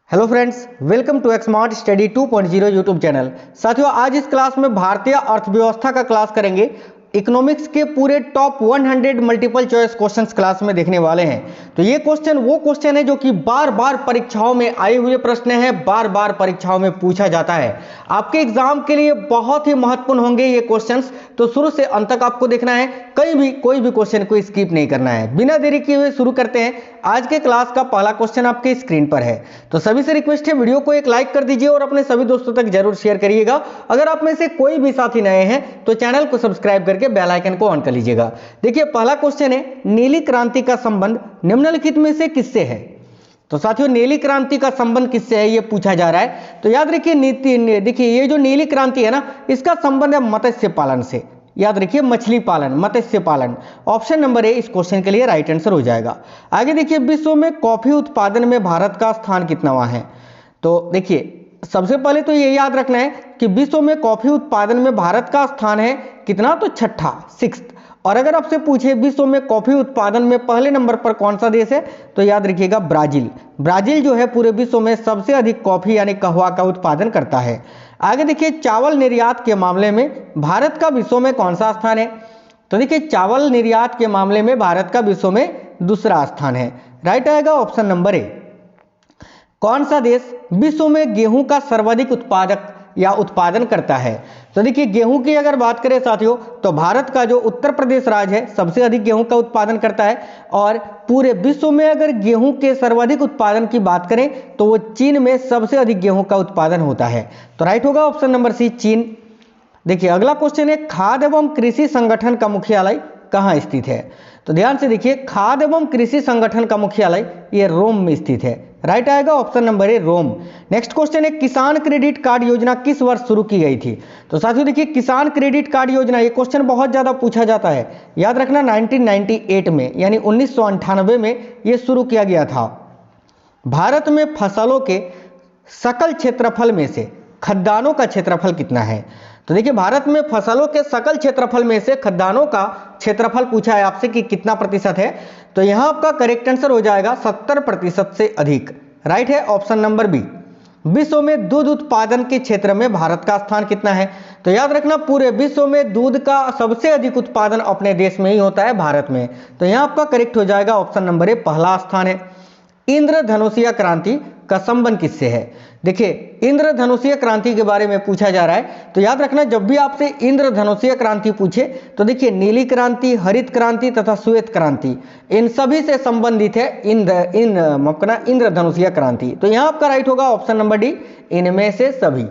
Hello friends, welcome to Exmart study 2.0 YouTube channel. साथियों, आज इस क्लास में भारतीय अर्थव्यवस्था का क्लास करेंगे। इकोनॉमिक्स के पूरे top 100 multiple choice questions class में देखने वाले हैं। तो ये क्वेश्चन वो क्वेश्चन है जो कि बार बार परीक्षाओं में आए हुए प्रश्न है, बार बार परीक्षाओं में पूछा जाता है। आपके एग्जाम के लिए बहुत ही महत्वपूर्ण होंगे ये क्वेश्चंस, तो शुरू से अंत तक आपको देखना है, कोई भी क्वेश्चन को स्किप नहीं करना है। बिना देरी किए हुए शुरू करते हैं। आज के क्लास का पहला क्वेश्चन आपके स्क्रीन पर है। तो सभी से रिक्वेस्ट है, वीडियो को एक लाइक कर दीजिए और अपने सभी दोस्तों तक जरूर शेयर करिएगा। अगर आप में से कोई भी साथी नए हैं तो चैनल को सब्सक्राइब करके बेल आइकन को ऑन कर लीजिएगा। देखिए, पहला क्वेश्चन है, नीली क्रांति का संबंध निम्नलिखित में से किससे है? तो साथियों, नीली क्रांति का संबंध किससे है ये पूछा जा रहा है। तो याद रखिए, देखिए ये जो नीली क्रांति है ना, इसका संबंध है मत्स्य पालन से। याद रखिए, मछली पालन, मत्स्य पालन। ऑप्शन नंबर ए इस क्वेश्चन के लिए राइट आंसर हो जाएगा। आगे देखिए, विश्व में कॉफी उत्पादन में भारत का स्थान कितनावां है? तो देखिए, सबसे पहले तो ये याद रखना है कि विश्व में कॉफी उत्पादन में भारत का स्थान है कितना? तो छठा, 6th। और अगर आपसे पूछे विश्व में कॉफी उत्पादन में पहले नंबर पर कौन सा देश है, तो याद रखिएगा ब्राजील। ब्राजील जो है पूरे विश्व में सबसे अधिक कॉफी यानी कहवा का उत्पादन करता है। आगे देखिए, चावल निर्यात के मामले में भारत का विश्व में कौन सा स्थान है? तो देखिए, चावल निर्यात के मामले में भारत का विश्व में दूसरा स्थान है। राइट आएगा ऑप्शन नंबर ए। कौन सा देश विश्व में गेहूं का सर्वाधिक उत्पादक या उत्पादन करता है? तो देखिए, गेहूं की अगर बात करें साथियों, तो भारत का जो उत्तर प्रदेश राज्य है सबसे अधिक गेहूं का उत्पादन करता है। और पूरे विश्व में अगर गेहूं के सर्वाधिक उत्पादन की बात करें तो वो चीन में सबसे अधिक गेहूं का उत्पादन होता है। तो राइट होगा ऑप्शन नंबर सी, चीन। देखिए, अगला क्वेश्चन है, खाद्य एवं कृषि संगठन का मुख्यालय कहाँ स्थित है? तो ध्यान से देखिए, खाद्य एवं कृषि संगठन का मुख्यालय ये रोम में स्थित है। राइट आएगा option number A, Rome. Next question है, किसान क्रेडिट कार्ड योजना किस वर्ष शुरू की गई थी? तो साथियों देखिए, किसान क्रेडिट कार्ड योजना ये क्वेश्चन बहुत ज्यादा पूछा जाता है। याद रखना, 1998 में यानी 1998 में ये शुरू किया गया था। भारत में फसलों के सकल क्षेत्रफल में से खद्यानों का क्षेत्रफल कितना है? तो देखिए, भारत में फसलों के सकल क्षेत्रफल में से खद्यानों का क्षेत्रफल पूछा है आपसे कि कितना प्रतिशत है। तो यहां आपका करेक्ट आंसर हो जाएगा 70% से अधिक। राइट है ऑप्शन नंबर बी। विश्व में दूध उत्पादन के क्षेत्र में भारत का स्थान कितना है? तो याद रखना, पूरे विश्व में दूध का सबसे अधिक उत्पादन अपने देश में ही होता है, भारत में। तो यहां आपका करेक्ट हो जाएगा ऑप्शन नंबर ए, पहला स्थान है। इंद्रधनुषीय क्रांति का संबंध किससे है? देखिए, इंद्रधनुषीय क्रांति के बारे में पूछा जा रहा है। तो याद रखना, जब भी आपसे इंद्रधनुषीय क्रांति पूछे तो देखिए, नीली क्रांति, हरित क्रांति तथा श्वेत क्रांति, इन सभी से संबंधित है इंद्रधनुषीय क्रांति। तो यहां आपका राइट होगा ऑप्शन नंबर डी, इनमें से सभी।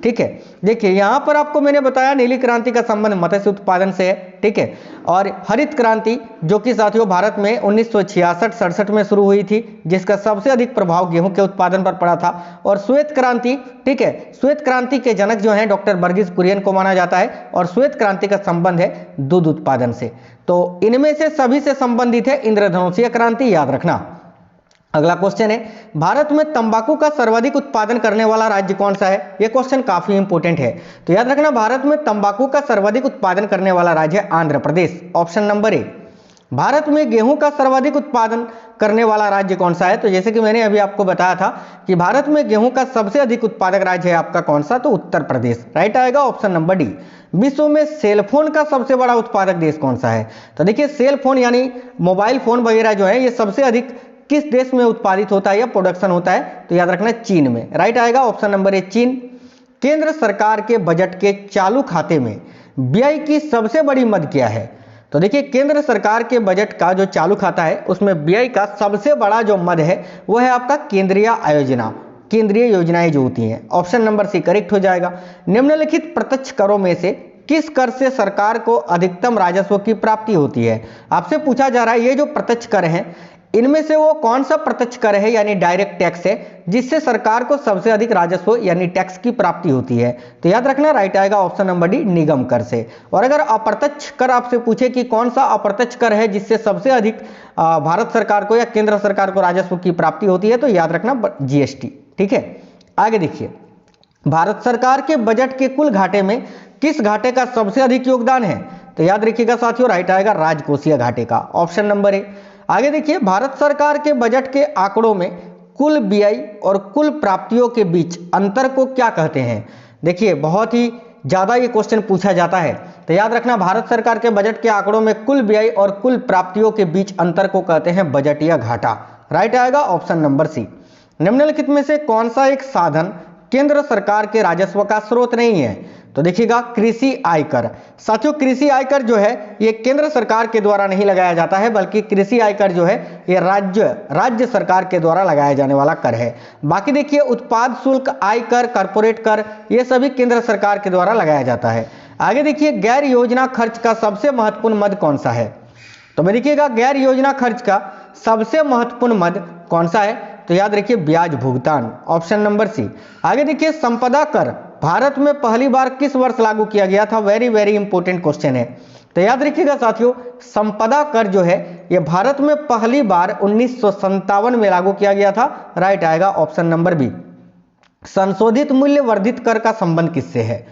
ठीक है, देखिए यहां पर आपको मैंने बताया नीली क्रांति का संबंध मत्स्य उत्पादन से है। ठीक है, और हरित क्रांति जो कि साथियों भारत में 1966-67 में शुरू हुई थी, जिसका सबसे अधिक प्रभाव गेहूं के उत्पादन पर पड़ा था। और श्वेत क्रांति, ठीक है, श्वेत क्रांति के जनक जो हैं डॉक्टर वर्गीज कुरियन को माना जाता है। और श्वेत क्रांति का संबंध है दूध उत्पादन से। तो इनमें से सभी से संबंधित है इंद्रधनुषीय क्रांति, याद रखना। अगला क्वेश्चन है, भारत में तंबाकू का सर्वाधिक उत्पादन करने वाला राज्य कौन सा है? यह क्वेश्चन काफी इंपॉर्टेंट है। तो याद रखना, भारत में तंबाकू का सर्वाधिक उत्पादन करने वाला राज्य है आंध्र प्रदेश, ऑप्शन नंबर ए। भारत में गेहूं का सर्वाधिक उत्पादन करने वाला राज्य कौन सा है? तो जैसे कि मैंने अभी आपको बताया था कि भारत में गेहूं का सबसे अधिक उत्पादक राज्य है आपका कौन सा? तो उत्तर प्रदेश। राइट आएगा ऑप्शन नंबर डी। विश्व में सेलफोन का सबसे बड़ा उत्पादक देश कौन सा है? तो देखिए, सेलफोन यानी मोबाइल फोन वगैरह जो है ये सबसे अधिक किस देश में उत्पादित होता है या प्रोडक्शन होता है? तो याद रखना, चीन में। राइट आएगा ऑप्शन नंबर ए, चीन। केंद्र सरकार के बजट के चालू खाते में व्यय की सबसे बड़ी मद क्या है? तो देखिए, केंद्र सरकार के बजट का जो चालू खाता है उसमें व्यय का सबसे बड़ा जो मद है वो है आपका केंद्रीय आयोजना, केंद्रीय योजनाएं जो होती हैं। ऑप्शन नंबर सी करेक्ट हो जाएगा। निम्नलिखित प्रत्यक्ष करों में से किस कर से सरकार को अधिकतम राजस्व की प्राप्ति होती है? आपसे पूछा जा रहा है, ये जो प्रत्यक्ष कर हैं इनमें से वो कौन सा प्रत्यक्ष कर है यानी डायरेक्ट टैक्स है जिससे सरकार को सबसे अधिक राजस्व यानी टैक्स की प्राप्ति होती है? तो याद रखना, राइट आएगा ऑप्शन नंबर डी, निगम कर से। और अगर अप्रत्यक्ष कर आपसे पूछे कि कौन सा अप्रत्यक्ष कर है जिससे सबसे अधिक भारत सरकार को या केंद्र सरकार को राजस्व की प्राप्ति होती है, तो याद रखना जीएसटी। ठीक है, आगे देखिए, भारत सरकार के बजट के कुल घाटे में किस घाटे का सबसे अधिक योगदान है? तो याद रखिएगा साथियों, राइट आएगा राजकोषीय घाटे का, ऑप्शन नंबर ए। आगे देखिए, भारत सरकार के बजट के आंकड़ों में कुल व्यय और कुल प्राप्तियों के बीच अंतर को क्या कहते हैं? देखिए बहुत ही ज़्यादा ये क्वेश्चन पूछा जाता है, तो याद रखना भारत सरकार के बजट के आंकड़ों में कुल व्यय और कुल प्राप्तियों के बीच अंतर को कहते हैं बजट या घाटा। राइट आएगा ऑप्शन नंबर सी। निम्नलिखित में से कौन सा एक साधन केंद्र सरकार के राजस्व का स्रोत नहीं है? तो देखिएगा कृषि आयकर। साथियों कृषि आयकर जो है ये केंद्र सरकार के द्वारा नहीं लगाया जाता है, बल्कि कृषि आयकर जो है ये राज्य सरकार के द्वारा लगाया जाने वाला कर है। बाकी देखिए उत्पाद शुल्क, आयकर, कॉर्पोरेट कर, ये सभी केंद्र सरकार के द्वारा लगाया जाता है। आगे देखिए गैर योजना खर्च का सबसे महत्वपूर्ण मद कौन सा है? तो मैं देखिएगा गैर योजना खर्च का सबसे महत्वपूर्ण मद कौन सा है? तो याद रखिए ब्याज भुगतान, ऑप्शन नंबर सी। आगे देखिए संपदा कर भारत में पहली बार किस वर्ष लागू किया गया था? वेरी वेरी इंपॉर्टेंट क्वेश्चन है। तो याद रखिएगा साथियों संपदा कर जो है ये भारत में पहली बार 1957 में लागू किया गया था। राइट आएगा ऑप्शन नंबर बी। संशोधित मूल्य वर्धित कर का संबंध किससे है?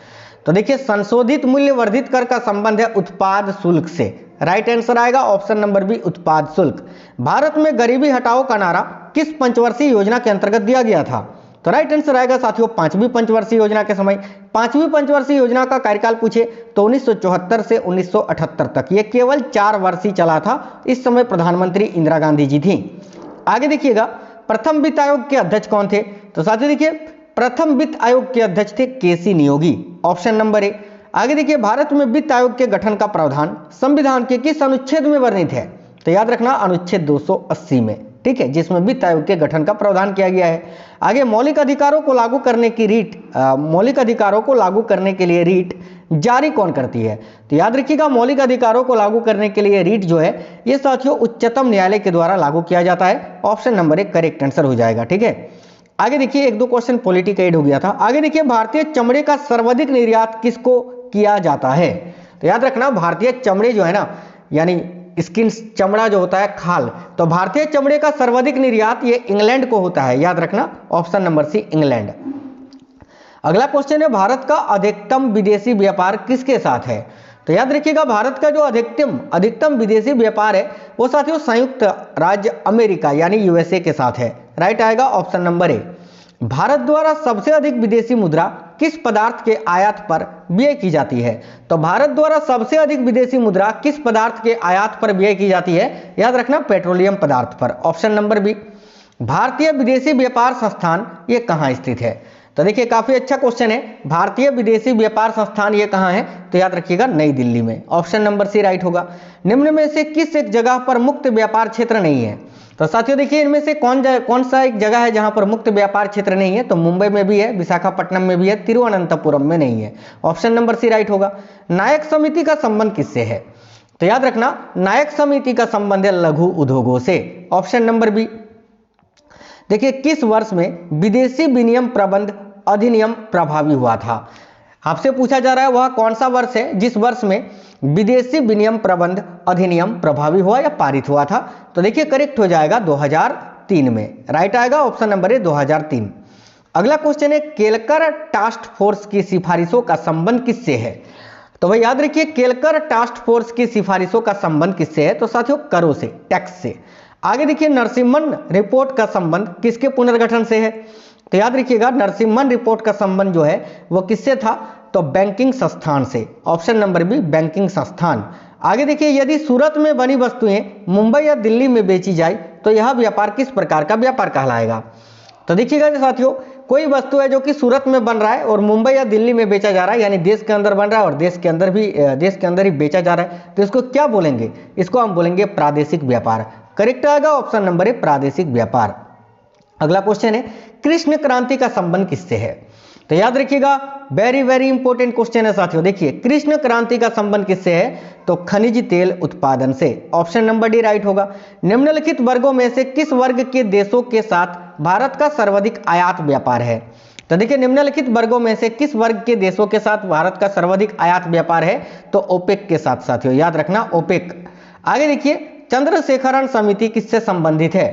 तो देखिए संशोधित मूल्य वर्धित कर का संबंध है उत्पाद शुल्क से। राइट आंसर आएगा ऑप्शन नंबर बी उत्पाद शुल्क। भारत में गरीबी हटाओ का नारा किस पंचवर्षीय योजना के अंतर्गत दिया गया था? तो राइट आंसर आएगा साथियों पांचवी पंचवर्षीय योजना के समय। पांचवी पंचवर्षीय योजना का कार्यकाल पूछे तो 1974 से 1978 तक, ये केवल 4 वर्ष ही चला था। इस समय प्रधानमंत्री इंदिरा गांधी जी थी। आगे देखिएगा प्रथम वित्त आयोग के अध्यक्ष कौन थे? तो साथियों देखिए प्रथम वित्त आयोग के अध्यक्ष थे केसी नियोगी, ऑप्शन नंबर ए। आगे देखिए भारत में वित्त आयोग के गठन का प्रावधान संविधान के किस अनुच्छेद में वर्णित है? तो याद रखना अनुच्छेद 280 में, ठीक है, जिसमें वित्त आयोग के गठन का प्रावधान किया गया है। आगे मौलिक अधिकारों को लागू करने की मौलिक अधिकारों को लागू करने के लिए रीट जारी कौन करती है? तो याद रखिएगा मौलिक अधिकारों को लागू करने के लिए रीट जो है ये साथियों उच्चतम न्यायालय के द्वारा लागू किया जाता है। ऑप्शन नंबर एक करेक्ट आंसर हो जाएगा, ठीक है। आगे देखिए एक दो क्वेश्चन पॉलिटी का ऐड हो गया था। आगे देखिए भारतीय चमड़े का सर्वाधिक निर्यात किसको किया जाता है? तो याद रखना भारतीय चमड़े जो है ना, यानी स्किन चमड़ा जो होता है खाल, तो भारतीय चमड़े का सर्वाधिक निर्यात ये इंग्लैंड को होता है। याद रखना ऑप्शन नंबर सी इंग्लैंड। अगला क्वेश्चन है भारत का अधिकतम विदेशी व्यापार किसके साथ है? तो याद रखिएगा भारत का जो अधिकतम विदेशी व्यापार है वो साथियों संयुक्त राज्य अमेरिका यानी यूएसए के साथ है। राइट आएगा ऑप्शन नंबर ए। भारत द्वारा सबसे अधिक विदेशी मुद्रा किस पदार्थ के आयात पर व्यय की जाती है? तो भारत द्वारा सबसे अधिक विदेशी मुद्रा किस पदार्थ के आयात पर व्यय की जाती है? याद रखना पेट्रोलियम पदार्थ पर, ऑप्शन नंबर बी। भारतीय विदेशी व्यापार संस्थान ये कहाँ स्थित है? तो देखिए काफी अच्छा क्वेश्चन है। भारतीय विदेशी व्यापार संस्थान ये कहाँ है? तो याद रखिएगा नई दिल्ली में, ऑप्शन नंबर सी राइट होगा। निम्न में से किस एक जगह पर मुक्त व्यापार क्षेत्र नहीं है? तो साथियों देखिए इनमें से कौन सा एक जगह है जहां पर मुक्त व्यापार क्षेत्र नहीं है? तो मुंबई में भी है, विशाखापट्टनम में भी है, तिरुवनंतपुरम में नहीं है। ऑप्शन नंबर सी राइट होगा। नायक समिति का संबंध किससे है? तो याद रखना नायक समिति का संबंध है लघु उद्योगों से, ऑप्शन नंबर बी। देखिए किस वर्ष में विदेशी विनिमय प्रबंध अधिनियम प्रभावी हुआ था? आपसे पूछा जा रहा है वह कौन सा वर्ष है जिस वर्ष में विदेशी विनिमय प्रबंध अधिनियम प्रभावी हुआ या पारित हुआ था? तो देखिए करेक्ट हो जाएगा 2003 में। राइट आएगा ऑप्शन नंबर ए 2003। अगला क्वेश्चन है केलकर टास्क फोर्स की सिफारिशों का संबंध किससे है? तो भाई याद रखिए केलकर टास्क फोर्स की सिफारिशों का संबंध किससे है? तो साथियों करों से, टैक्स से। आगे देखिए नरसिम्हन रिपोर्ट का संबंध किसके पुनर्गठन से है? तो याद रखिएगा नरसिम्हन रिपोर्ट का संबंध जो है वो किससे था? तो बैंकिंग संस्थान से, ऑप्शन नंबर बी बैंकिंग संस्थान। आगे देखिए यदि सूरत में बनी वस्तुएं मुंबई या दिल्ली में बेची जाए तो यह व्यापार किस प्रकार का व्यापार कहलाएगा? तो देखिएगा साथियों कोई वस्तु है जो कि सूरत में बन रहा है और मुंबई या दिल्ली में बेचा जा रहा है, यानी देश के अंदर बन रहा है और देश के अंदर ही बेचा जा रहा है, तो इसको क्या बोलेंगे? इसको हम बोलेंगे प्रादेशिक व्यापार। करेक्ट आएगा ऑप्शन नंबर ए प्रादेशिक व्यापार। अगला क्वेश्चन है कृष्ण क्रांति का संबंध किससे है? तो याद रखिएगा वेरी वेरी इंपॉर्टेंट क्वेश्चन है साथियों। देखिए कृष्ण क्रांति का संबंध किससे है? तो खनिज तेल उत्पादन से, ऑप्शन नंबर डी राइट होगा। निम्नलिखित वर्गों में से किस वर्ग के देशों के साथ भारत का सर्वाधिक आयात व्यापार है? तो देखिए निम्नलिखित वर्गों में से किस वर्ग के देशों के साथ भारत का सर्वाधिक आयात व्यापार है? तो ओपेक के साथ साथियों, याद रखना ओपेक। आगे देखिए चंद्रशेखरन समिति किससे संबंधित है?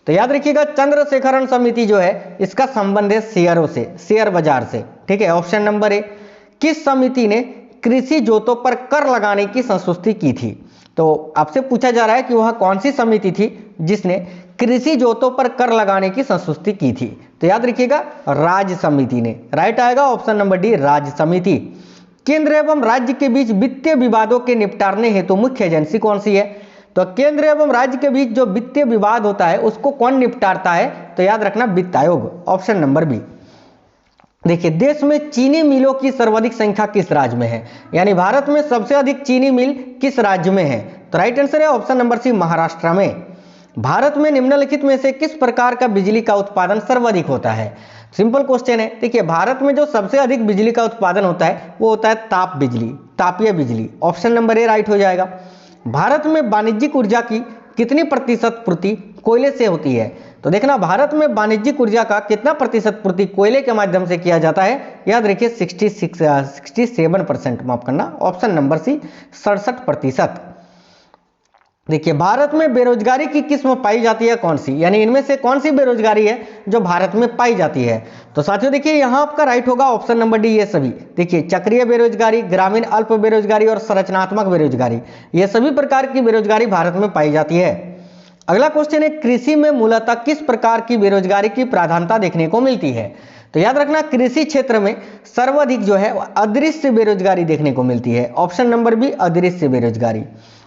तो याद रखिएगा चंद्रशेखरन समिति जो है इसका संबंध है शेयरों से, शेयर बाजार से, ठीक है, ऑप्शन नंबर ए। किस समिति ने कृषि जोतों पर कर लगाने की संस्तुति की थी? तो आपसे पूछा जा रहा है कि वह कौन सी समिति थी जिसने कृषि जोतों पर कर लगाने की संस्तुति की थी? तो याद रखिएगा राज्य समिति ने। राइट आएगा ऑप्शन नंबर डी, राज्य समिति। केंद्र एवं राज्य के बीच वित्तीय विवादों के निपटारने हेतु मुख्य एजेंसी कौन सी है? तो केंद्र एवं राज्य के बीच जो वित्तीय विवाद होता है उसको कौन निपटारता है? तो याद रखना वित्त आयोग, ऑप्शन नंबर बी। देखिए, देश में चीनी मिलों की सर्वाधिक संख्या किस राज्य में है? यानी भारत में सबसे अधिक चीनी मिल किस राज्य में है? तो राइट आंसर है ऑप्शन नंबर सी, महाराष्ट्र में। भारत में निम्नलिखित में से किस प्रकार का बिजली का उत्पादन सर्वाधिक होता है? सिंपल क्वेश्चन है। देखिए, भारत में जो सबसे अधिक बिजली का उत्पादन होता है वो होता है ताप बिजली, तापीय बिजली, ऑप्शन नंबर ए राइट हो जाएगा। भारत में वाणिज्यिक ऊर्जा की कितनी प्रतिशत पूर्ति कोयले से होती है? तो देखना, भारत में वाणिज्यिक ऊर्जा का कितना प्रतिशत पूर्ति कोयले के माध्यम से किया जाता है? याद रखिए 67%, माफ करना, ऑप्शन नंबर सी 67%। देखिए, भारत में बेरोजगारी की किस्म पाई जाती है कौन सी? यानी इनमें से कौन सी बेरोजगारी है जो भारत में पाई जाती है? तो साथियों देखिए, यहां आपका राइट होगा ऑप्शन नंबर डी, ये सभी। देखिए, चक्रीय बेरोजगारी, ग्रामीण अल्प बेरोजगारी और संरचनात्मक बेरोजगारी, ये सभी प्रकार की बेरोजगारी भारत में पाई जाती है। अगला क्वेश्चन है, कृषि में मूलतः किस प्रकार की बेरोजगारी की प्राधान्यता देखने को मिलती है? तो याद रखना, कृषि क्षेत्र में सर्वाधिक जो है अदृश्य बेरोजगारी देखने को मिलती है, ऑप्शन नंबर बी, अदृश्य बेरोजगारी।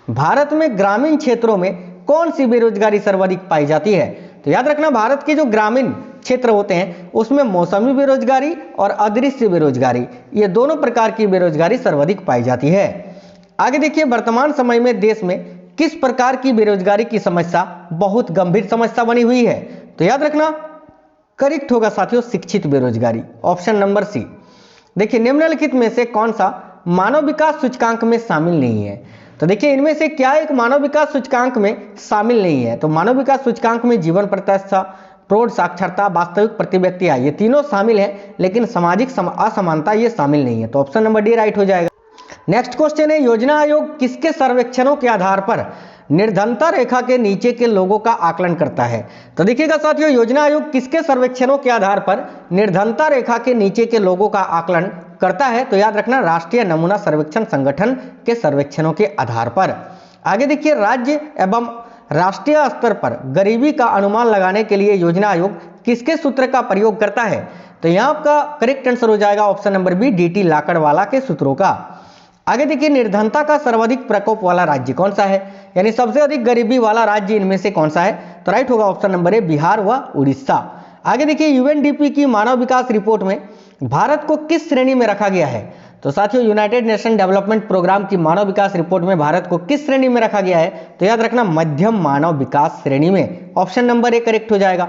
भारत में ग्रामीण क्षेत्रों में कौन सी बेरोजगारी सर्वाधिक पाई जाती है? तो याद रखना, भारत के जो ग्रामीण क्षेत्र होते हैं उसमें मौसमी बेरोजगारी और अदृश्य बेरोजगारी, ये दोनों प्रकार की बेरोजगारी सर्वाधिक पाई जाती है। आगे देखिए, वर्तमान समय में देश में किस प्रकार की बेरोजगारी की समस्या बहुत गंभीर समस्या बनी हुई है? तो याद रखना, करेक्ट होगा साथियों, शिक्षित बेरोजगारी, ऑप्शन नंबर सी। देखिए, निम्नलिखित में से कौन सा मानव विकास सूचकांक में शामिल नहीं है? तो देखिए, इनमें से क्या एक मानव विकास सूचकांक में शामिल नहीं है? तो मानव विकास सूचकांक में जीवन प्रत्याशा, प्रौढ़ साक्षरता, वास्तविक प्रति व्यक्ति आय, ये तीनों शामिल है, लेकिन सामाजिक असमानता ये शामिल नहीं है। तो ऑप्शन नंबर डी राइट हो जाएगा। नेक्स्ट क्वेश्चन है, योजना आयोग किसके सर्वेक्षणों के आधार पर निर्धनता रेखा के नीचे के लोगों का आकलन करता है? तो देखिएगा साथियों, योजना आयोग किसके सर्वेक्षणों के आधार पर निर्धनता रेखा के नीचे के लोगों का आकलन करता है? तो याद रखना, राष्ट्रीय नमूना सर्वेक्षण संगठन के सर्वेक्षणों के आधार पर। आगे देखिए, राज्य एवं राष्ट्रीय स्तर पर गरीबी का अनुमान लगाने के लिए योजना आयोग किसके सूत्र का प्रयोग करता है? तो यहाँ आपका करेक्ट आंसर हो जाएगा ऑप्शन नंबर बी, डीटी लाकड़वाला के सूत्रों का। आगे देखिए, निर्धनता का सर्वाधिक प्रकोप वाला राज्य कौन सा है? यानी सबसे अधिक गरीबी वाला राज्य इनमें से कौन सा है? तो राइट होगा ऑप्शन नंबर ए, बिहार व उड़ीसा। आगे देखिए, यूएनडीपी की मानव विकास रिपोर्ट में भारत को किस श्रेणी में रखा गया है? तो साथियों, यूनाइटेड नेशन डेवलपमेंट प्रोग्राम की मानव विकास रिपोर्ट में भारत को किस श्रेणी में रखा गया है? तो याद रखना, मध्यम मानव विकास श्रेणी में, ऑप्शन नंबर ए करेक्ट हो जाएगा।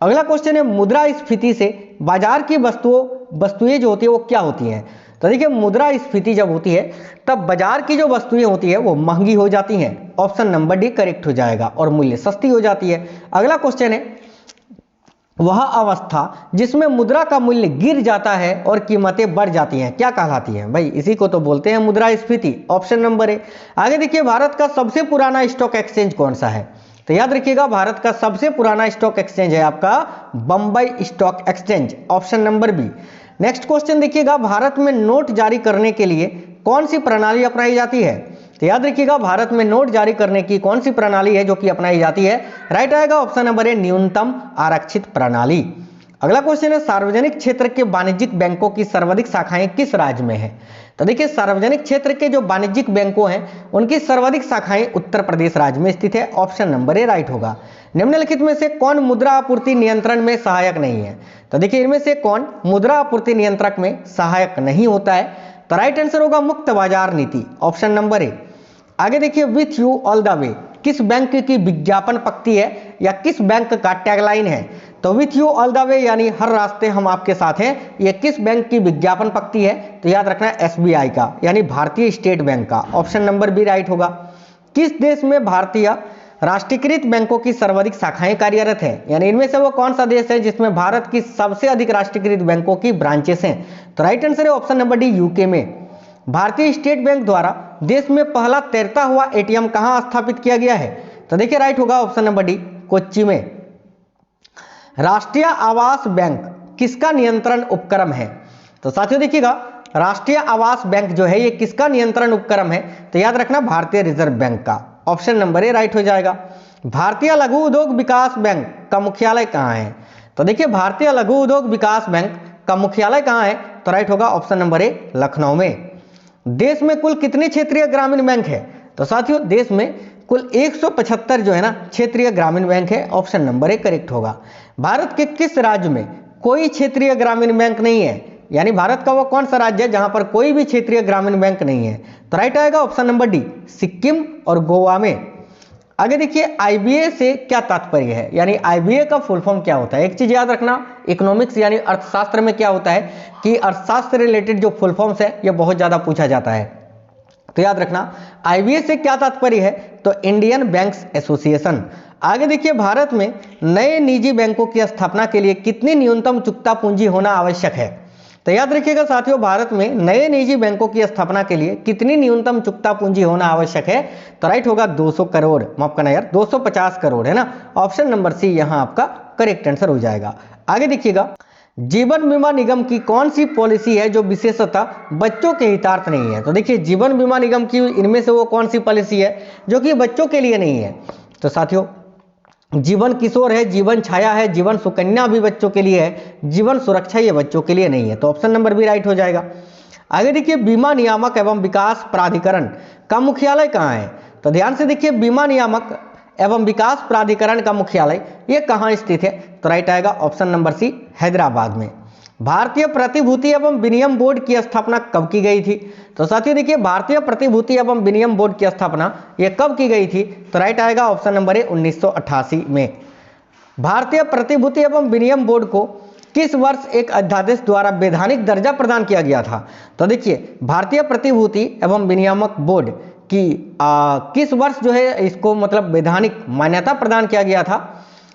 अगला क्वेश्चन है, मुद्रास्फीति से बाजार की वस्तुएं जो होती है वो क्या होती हैं? तो देखिए, मुद्रास्फीति जब होती है तब बाजार की जो वस्तुएं होती है वो महंगी हो जाती हैं, ऑप्शन नंबर डी करेक्ट हो जाएगा, और मूल्य सस्ती हो जाती है। अगला क्वेश्चन है, वह अवस्था जिसमें मुद्रा का मूल्य गिर जाता है और कीमतें बढ़ जाती हैं क्या कहलाती है? भाई इसी को तो बोलते हैं मुद्रास्फीति, ऑप्शन नंबर ए। आगे देखिए, भारत का सबसे पुराना स्टॉक एक्सचेंज कौन सा है? तो याद रखिएगा, भारत का सबसे पुराना स्टॉक एक्सचेंज है आपका Bombay stock exchange, option number B. Next question देखिएगा, भारत में नोट जारी करने के लिए कौन सी प्रणाली अपनाई जाती है? तो याद रखिएगा, भारत में नोट जारी करने की कौन सी प्रणाली है जो कि अपनाई जाती है? राइट आएगा ऑप्शन नंबर ए, न्यूनतम आरक्षित प्रणाली। अगला क्वेश्चन है, सार्वजनिक क्षेत्र के वाणिज्यिक बैंकों की सर्वाधिक शाखाएं किस राज्य में है? तो देखिए, सार्वजनिक क्षेत्र के जो वाणिज्यिक बैंकों हैं उनकी सर्वाधिक शाखाएं उत्तर प्रदेश राज्य में स्थित है, ऑप्शन नंबर ए राइट होगा। निम्नलिखित में से कौन मुद्रा आपूर्ति नियंत्रण में सहायक नहीं है? तो देखिए, इनमें से कौन मुद्रा आपूर्ति नियंत्रक में सहायक नहीं होता है? तो राइट आंसर होगा मुक्त बाजार नीति, ऑप्शन नंबर ए। आगे देखिए, with you all the way किस बैंक की विज्ञापन पंक्ति है या किस बैंक का टैगलाइन है? तो with you all the way यानी हर रास्ते हम आपके साथ हैं, ये किस बैंक की विज्ञापन पंक्ति है? तो याद रखना, एसबीआई का, यानी भारतीय स्टेट बैंक का, ऑप्शन नंबर बी राइट होगा। किस देश में भारतीय राष्ट्रीयकृत बैंकों की सर्वाधिक शाखाएं कार्यरत हैं? यानी इनमें से वो कौन सा देश है जिसमें भारत की सबसे अधिक राष्ट्रीयकृत बैंकों की ब्रांचेस हैं? तो राइट आंसर है ऑप्शन नंबर डी, यूके में। भारतीय स्टेट बैंक द्वारा देश में पहला तैरता हुआ एटीएम कहां स्थापित किया गया है? तो देखिए, राइट होगा ऑप्शन नंबर डी, कोच्चि में। राष्ट्रीय आवास बैंक किसका नियंत्रण उपक्रम है? तो साथियों देखिएगा, राष्ट्रीय आवास बैंक जो है ये किसका नियंत्रण उपक्रम है? तो याद रखना, भारतीय रिजर्व बैंक का, ऑप्शन नंबर ए राइट हो जाएगा। भारतीय लघु उद्योग विकास बैंक का मुख्यालय कहाँ है? तो देखिए भारतीय लघु उद्योग विकास बैंक का मुख्यालय कहाँ है? तो राइट होगा ऑप्शन नंबर ए, लखनऊ में। देश में कुल कितने क्षेत्रीय ग्रामीण बैंक है? तो साथियों देश में कुल 175 जो है ना क्षेत्रीय ग्रामीण बैंक है, ऑप्शन नंबर ए करेक्ट होगा। भारत के किस राज्य में कोई क्षेत्रीय ग्रामीण बैंक नहीं है? यानी भारत का वो कौन सा राज्य है जहां पर कोई भी क्षेत्रीय ग्रामीण बैंक नहीं है? तो राइट आएगा ऑप्शन नंबर डी, सिक्किम और गोवा में। आगे देखिए आईबीए से क्या तात्पर्य है, यानी आईबीए का फुल फॉर्म क्या होता है? एक चीज याद रखना, इकोनॉमिक्स यानी अर्थशास्त्र में क्या होता है कि अर्थशास्त्र रिलेटेड जो फुल फॉर्म्स है ये बहुत ज्यादा पूछा जाता है। तो याद रखना आईबीए से क्या तात्पर्य है? तो इंडियन बैंक्स एसोसिएशन। आगे देखिए भारत में नए निजी बैंकों की स्थापना के लिए कितनी न्यूनतम चुकता पूंजी होना आवश्यक है? तो याद रखिएगा साथियों भारत में नए निजी बैंकों की स्थापना के लिए कितनी न्यूनतम चुकता पूंजी होना आवश्यक है? तो राइट होगा 200 करोड़, माफ करना यार 250 करोड़ है ना। ऑप्शन नंबर सी यहां आपका करेक्ट आंसर हो जाएगा। आगे देखिएगा जीवन बीमा निगम की कौन सी पॉलिसी है जो विशेषतः बच्चों के हितार्थ नहीं है? तो देखिए जीवन बीमा निगम की इनमें से वो कौन सी पॉलिसी है जो कि बच्चों के लिए नहीं है? तो साथियों जीवन किशोर है, जीवन छाया है, जीवन सुकन्या भी बच्चों के लिए है, जीवन सुरक्षा ये बच्चों के लिए नहीं है। तो ऑप्शन नंबर बी राइट हो जाएगा। आगे देखिए बीमा नियामक एवं विकास प्राधिकरण का मुख्यालय कहाँ है? तो ध्यान से देखिए बीमा नियामक एवं विकास प्राधिकरण का मुख्यालय ये कहाँ स्थित है? तो राइट आएगा ऑप्शन नंबर सी, हैदराबाद में। भारतीय प्रतिभूति एवं विनिमय बोर्ड की स्थापना कब की गई थी? तो साथियों देखिए भारतीय प्रतिभूति एवं विनिमय बोर्ड की स्थापना ये कब की गई थी? तो राइट आएगा ऑप्शन नंबर ए, 1988 में। भारतीय प्रतिभूति एवं विनिमय बोर्ड को किस वर्ष एक अध्यादेश द्वारा वैधानिक दर्जा प्रदान किया गया था? तो देखिए भारतीय प्रतिभूति एवं विनियामक बोर्ड की किस वर्ष जो है इसको मतलब वैधानिक मान्यता प्रदान किया गया था?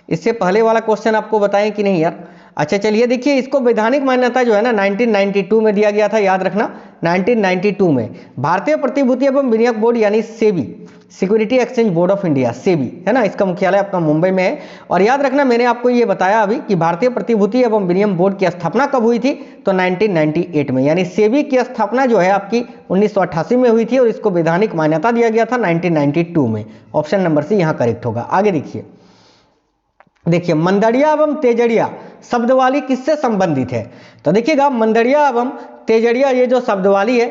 इससे पहले वाला क्वेश्चन आपको बताएं कि नहीं यार? अच्छा चलिए देखिए इसको वैधानिक मान्यता जो है ना 1992 में दिया गया था, याद रखना 1992 में। भारतीय प्रतिभूति एवं विनिमय बोर्ड यानी SEBI, security exchange board of India, SEBI है ना, इसका मुख्यालय अपना मुंबई में है। और याद रखना मैंने आपको ये बताया अभी कि भारतीय प्रतिभूति एवं विनिमय बोर्ड की स्थापना कब हुई थी? तो 1998 में, यानी सेबी की स्थापना जो है आपकी 1988 में हुई थी और इसको वैधानिक मान्यता दिया गया था 1992 में। ऑप्शन नंबर सी यहाँ करेक्ट होगा। आगे देखिए मंदड़िया एवं तेजड़िया शब्दवाली किससे संबंधित है? तो देखिएगा मंदड़िया एवं तेजड़िया ये जो शब्दवाली है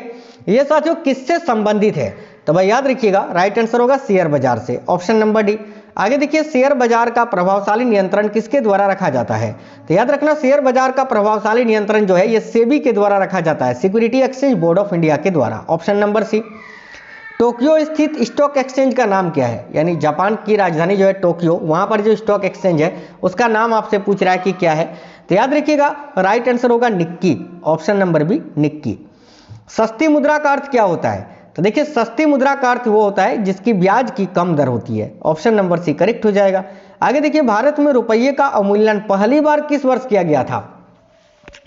ये साथियों किससे संबंधित है? तो भाई याद रखिएगा राइट आंसर होगा शेयर बाजार से, ऑप्शन नंबर डी। आगे देखिए शेयर बाजार का प्रभावशाली नियंत्रण किसके द्वारा रखा जाता है? तो याद रखना शेयर बाजार का प्रभावशाली नियंत्रण जो है ये सेबी के द्वारा रखा जाता है, security exchange board of India के द्वारा, ऑप्शन नंबर सी। टोक्यो स्थित स्टॉक एक्सचेंज का नाम क्या है? यानी जापान की राजधानी जो है टोक्यो, वहां पर जो स्टॉक एक्सचेंज है उसका नाम आपसे पूछ रहा है कि क्या है? तो याद रखिएगा राइट आंसर होगा Nikkei, option number B Nikkei. सस्ती मुद्रा का अर्थ क्या होता है? तो देखिए सस्ती मुद्रा का अर्थ वो होता है जिसकी ब्याज की कम दर होती है, ऑप्शन नंबर सी करेक्ट हो जाएगा। आगे देखिए भारत में रुपये का अवमूल्यन पहली बार किस वर्ष किया गया था?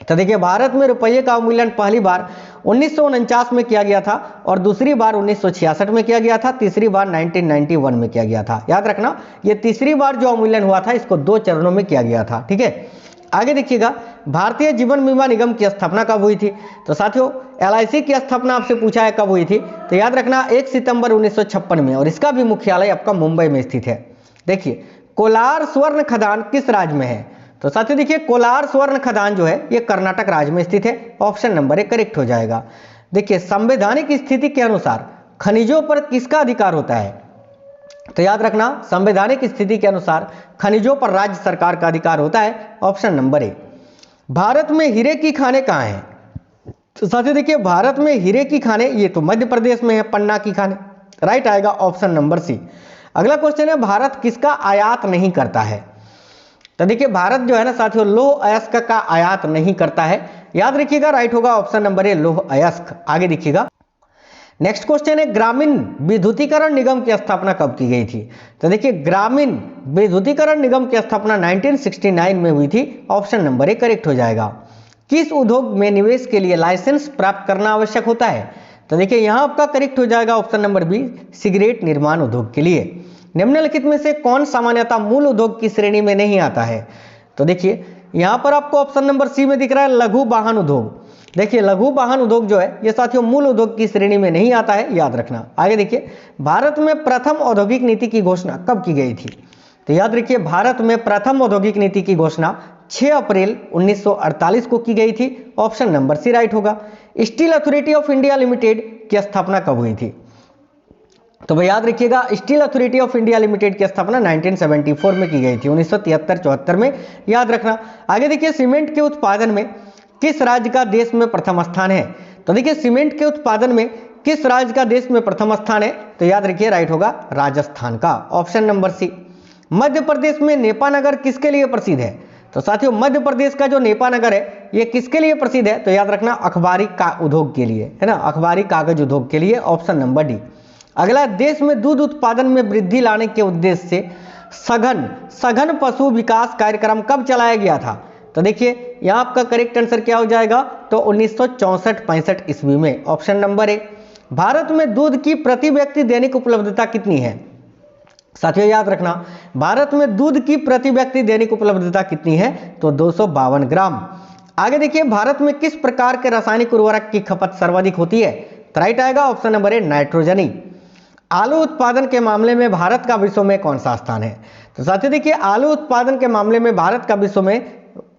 तो देखिए भारत में रुपये का अवमूल्यन पहली बार 1949 में किया गया था और दूसरी बार 1966 में किया गया था, तीसरी बार 1991 में किया गया था। याद रखना ये तीसरी बार जो अवमूल्यन हुआ था इसको 2 चरणों में किया गया था, ठीक है। आगे देखिएगा भारतीय जीवन बीमा निगम की स्थापना कब हुई थी? तो साथियों एलआईसी की स्थापना आपसे पूछा है कब हुई थी? तो याद रखना 1 सितंबर 1956 में, और इसका भी मुख्यालय आपका मुंबई में स्थित है। देखिए कोलार स्वर्ण खदान किस राज्य में है? तो साथियों देखिए कोलार स्वर्ण खदान जो है ये कर्नाटक राज्य में स्थित है, ऑप्शन नंबर ए करेक्ट हो जाएगा। देखिए संवैधानिक स्थिति के अनुसार खनिजों पर किसका अधिकार होता है? तो याद रखना संवैधानिक स्थिति के अनुसार खनिजों पर राज्य सरकार का अधिकार होता है, ऑप्शन नंबर ए। भारत में हीरे की खानें कहाँ हैं? तो साथियों देखिए भारत में हीरे की खानें ये तो मध्य प्रदेश में है, पन्ना की खानें, राइट आएगा ऑप्शन नंबर सी। अगला क्वेश्चन है भारत किसका आयात नहीं करता है? तो देखिए भारत जो है ना साथियों लौह अयस्क का आयात नहीं करता है, याद रखिएगा राइट होगा ऑप्शन नंबर ए लौह अयस्क। आगे देखिएगा नेक्स्ट क्वेश्चन है ग्रामीण विद्युतीकरण निगम की स्थापना कब की गई थी? तो देखिए ग्रामीण विद्युतीकरण निगम की स्थापना 1969 में हुई थी, ऑप्शन नंबर ए करेक्ट हो जाएगा। किस उद्योग में निवेश के लिए लाइसेंस प्राप्त करना आवश्यक होता है? तो देखिए यहां आपका करेक्ट हो जाएगा ऑप्शन नंबर बी सिगरेट निर्माण उद्योग के लिए। निम्नलिखित में से कौन सामान्यतः मूल उद्योग की श्रेणी में नहीं आता है? तो देखिए यहां पर आपको ऑप्शन नंबर सी में दिख रहा है लघु वाहन उद्योग। देखिए लघु वाहन उद्योग जो है ये साथियों मूल उद्योग की श्रेणी में नहीं आता है, याद रखना। आगे देखिए भारत में प्रथम औद्योगिक नीति की घोषणा कब की गई थी? तो याद रखिए भारत में प्रथम औद्योगिक नीति की घोषणा 6 अप्रैल 1948 को की गई थी। ऑप्शन नंबर सी राइट होगा। Steel authority of India limited की स्थापना कब हुई थी? तो भाई याद रखिएगा steel authority of India limited की स्थापना 1974 में की गई थी, 1973-74 में, याद रखना। आगे देखिए सीमेंट के उत्पादन में किस राज्य का देश में प्रथम स्थान है? तो देखिए सीमेंट के उत्पादन में किस राज्य का देश में प्रथम स्थान है? तो याद रखिए राइट होगा राजस्थान का। ऑप्शन नंबर सी। मध्य प्रदेश में नेपानगर किसके लिए प्रसिद्ध है? तो साथियों मध्य प्रदेश का जो नेपानगर है ये किसके लिए प्रसिद्ध है? तो याद रखना अखबारी का उद्योग के लिए, है ना, अखबारी कागज उद्योग के लिए। Option number D. अगला, देश में दूध उत्पादन में वृद्धि लाने के उद्देश्य से सघन पशु विकास कार्यक्रम कब चलाया गया था? तो देखिए यहाँ आपका करेक्ट आंसर क्या हो जाएगा? तो 1964-65 ईस्वी में। ऑप्शन नंबर ए। भारत में दूध की प्रति व्यक्ति दैनिक उपलब्धता कितनी है? साथियों याद रखना भारत में दूध की प्रति व्यक्ति दैनिक उपलब्धता कितनी है? तो 252 ग्राम। आगे देखिए भारत में किस प्रकार के रासायनिक उर्वरक की खपत सर्वाधिक होती है? तो राइट आएगा ऑप्शन नंबर ए नाइट्रोजनी। आलू उत्पादन के मामले में भारत का विश्व में कौन सा स्थान है? तो साथियों देखिए आलू उत्पादन के मामले में भारत का विश्व में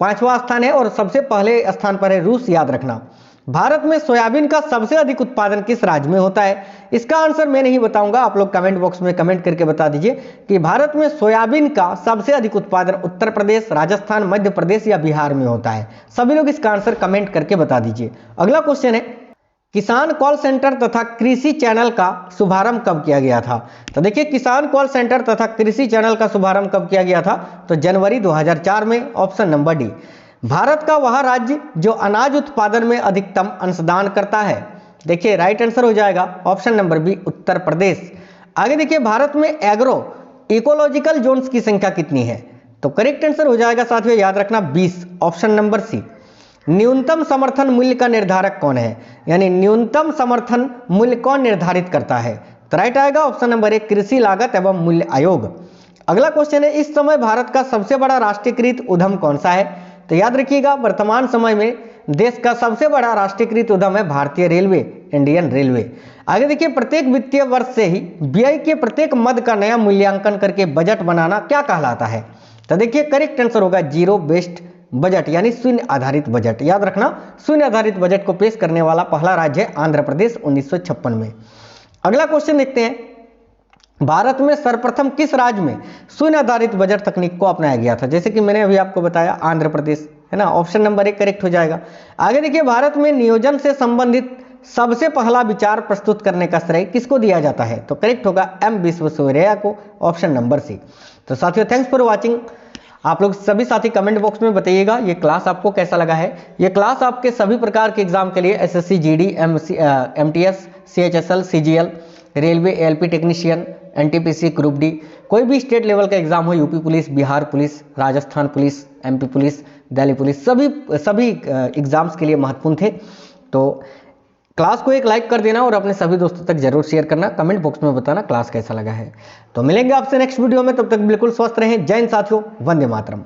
5वां स्थान है और सबसे पहले स्थान पर है रूस, याद रखना। भारत में सोयाबीन का सबसे अधिक उत्पादन किस राज्य में होता है? इसका आंसर मैं नहीं बताऊंगा, आप लोग कमेंट बॉक्स में कमेंट करके बता दीजिए कि भारत में सोयाबीन का सबसे अधिक उत्पादन उत्तर प्रदेश, राजस्थान, मध्य प्रदेश या बिहार में होता है। सभी लोग इसका आंसर कमेंट करके बता दीजिए। अगला क्वेश्चन है किसान कॉल सेंटर तथा कृषि चैनल का शुभारंभ कब किया गया था? तो देखिए किसान कॉल सेंटर तथा कृषि चैनल का शुभारंभ कब किया गया था? तो जनवरी 2004 में। Option number D. भारत का वह राज्य जो अनाज उत्पादन में अधिकतम अंशदान करता है? देखिए राइट आंसर हो जाएगा option number B Uttar Pradesh. आगे देखिए भारत में एग्रो इकोलॉजिकल जोन्स की संख्या कितनी है? तो करेक्ट आंसर हो जाएगा साथियों याद रखना 20। Option number C. न्यूनतम समर्थन मूल्य का निर्धारक कौन है? यानी न्यूनतम समर्थन मूल्य कौन निर्धारित करता है? तो राइट आएगा ऑप्शन नंबर ए कृषि लागत एवं मूल्य आयोग। अगला क्वेश्चन है इस समय भारत का सबसे बड़ा राष्ट्रीयकृत उद्यम कौन सा है? तो याद रखिएगा वर्तमान समय में देश का सबसे बड़ा राष्ट्रीयकृत उद्यम है भारतीय रेलवे, इंडियन रेलवे। आगे देखिए प्रत्येक वित्तीय वर्ष से ही व्यय के प्रत्येक मद का नया मूल्यांकन करके बजट बनाना क्या कहलाता है? तो देखिए करेक्ट आंसर होगा जीरो बेस्ड बजट, यानी शून्य आधारित बजट। याद रखना शून्य आधारित बजट को पेश करने वाला पहला राज्य है आंध्र प्रदेश 1956 में। अगला क्वेश्चन देखते हैं भारत में सर्वप्रथम किस राज्य में शून्य आधारित बजट तकनीक को अपनाया गया था? जैसे कि मैंने अभी आपको बताया आंध्र प्रदेश, है ना। ऑप्शन नंबर ए करेक्ट हो जाएगा। आगे देखिए भारत में नियोजन से संबंधित सबसे पहला विचार प्रस्तुत करने का श्रेय किसको दिया जाता है? तो करेक्ट होगा एम विश्वेश्वरैया को। Option number C. तो साथियों थैंक्स फॉर वॉचिंग। आप लोग सभी साथी कमेंट बॉक्स में बताइएगा ये क्लास आपको कैसा लगा है। ये क्लास आपके सभी प्रकार के एग्जाम के लिए SSC, GD, MTS, CHSL, CGL, railway, ALP technician, NTPC, group D, कोई भी स्टेट लेवल का एग्जाम हो, UP police, Bihar police, Rajasthan police, MP police, Delhi police, सभी एग्जाम्स के लिए महत्वपूर्ण थे। तो क्लास को एक लाइक कर देना और अपने सभी दोस्तों तक जरूर शेयर करना। कमेंट बॉक्स में बताना क्लास कैसा लगा है। तो मिलेंगे आपसे नेक्स्ट वीडियो में, तब तक बिल्कुल स्वस्थ रहें। जय हिंद साथियों, वंदे मातरम।